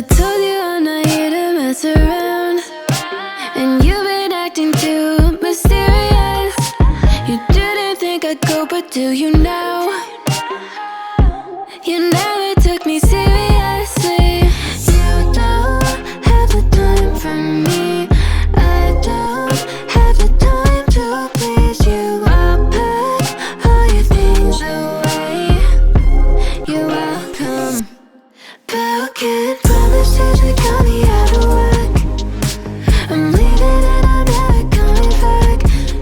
I told you I'm not here to mess around, and you've been acting too mysterious. You didn't think I'd go, but do you now? You never took me seriously. You don't have the time for me. I don't have the time to please you. I'll pack all your things away. You're welcome. Broken promises that got me out of work. I'm leaving and I'm never coming back.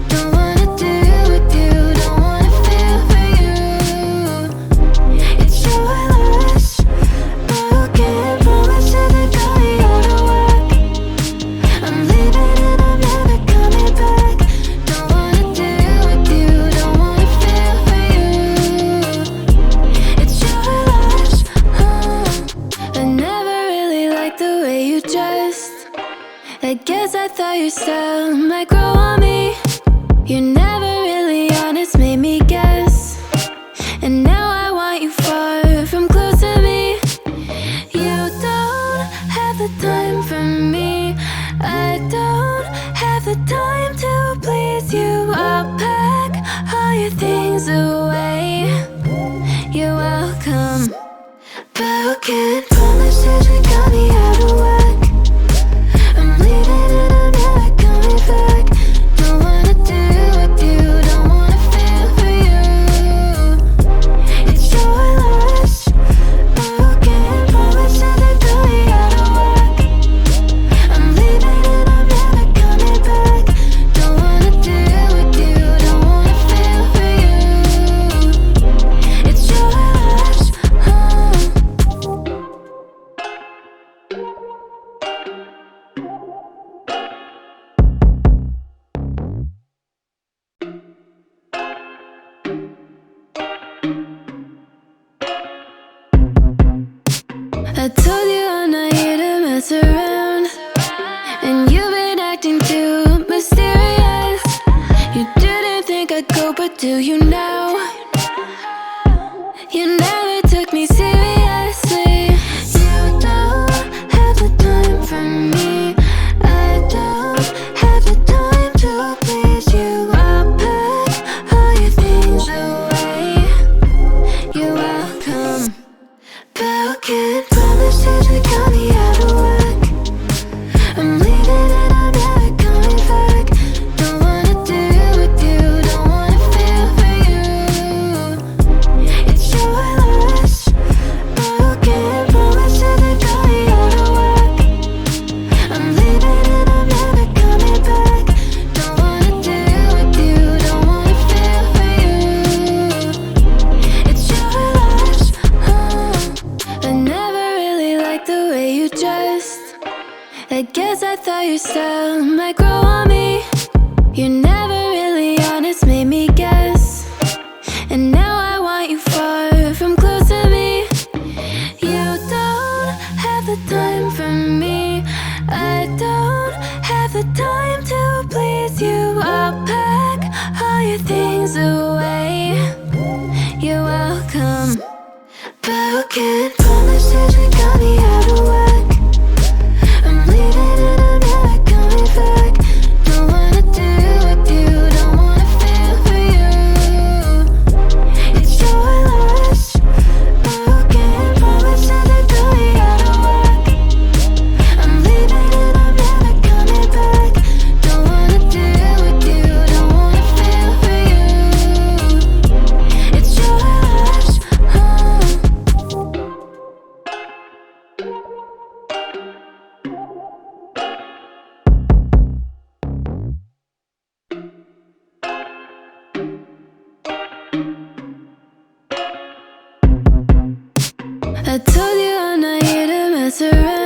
Don't wanna deal with you, don't wanna feel for you. It's your loss. Broken promises that got me out of work. I'm leaving and I'm never coming back. Don't wanna deal with you, don't wanna feel for you. It's your loss. I never really liked the way you dressed. I guess I thought your style might grow on me. You're never really honest, made me guess. And now I want you far from close to me. You don't have the time for me. I don't have the time to please you. I'll pack all your things away. You're welcome. Broken promises that got me out of work. I'm leaving and I'm never coming back. Don't wanna deal with you, don't wanna feel for you. It's your loss. Broken promises that got me out of work. I'm leaving and I'm never coming back. Don't wanna deal with you, don't wanna feel for you. It's your loss. I told you I'm not here to mess around, and you've been acting too mysterious. You didn't think I'd go, but do you now? You never took me seriously. You don't have the time for me. I don't have the time to please you. I'll pack all your things away. You're welcome. Broken promises that got me out of work. I'm leaving and I'm never coming back. Don't wanna deal with you, don't wanna feel for you. It's your loss. Broken promises that got me out of work. I'm leaving and I'm never coming back. Don't wanna deal with you, don't wanna feel for you. It's your loss. I never really liked the way you dressed. I guess I thought your style might grow on me. You're never really honest, made me guess. And now I want you far from close to me. You don't have the time for me. I don't have the time to please you. I'll pack all your things away. You're welcome. Broken promises that got me out of work. I'm leaving and I'm never coming back. Don't wanna deal with you, don't wanna feel for you. It's your loss. Broken promises that got me out of work. I'm leaving and I'm never coming back. Don't wanna deal with you, don't wanna feel for you. It's your loss. I told you I'm not here to mess around.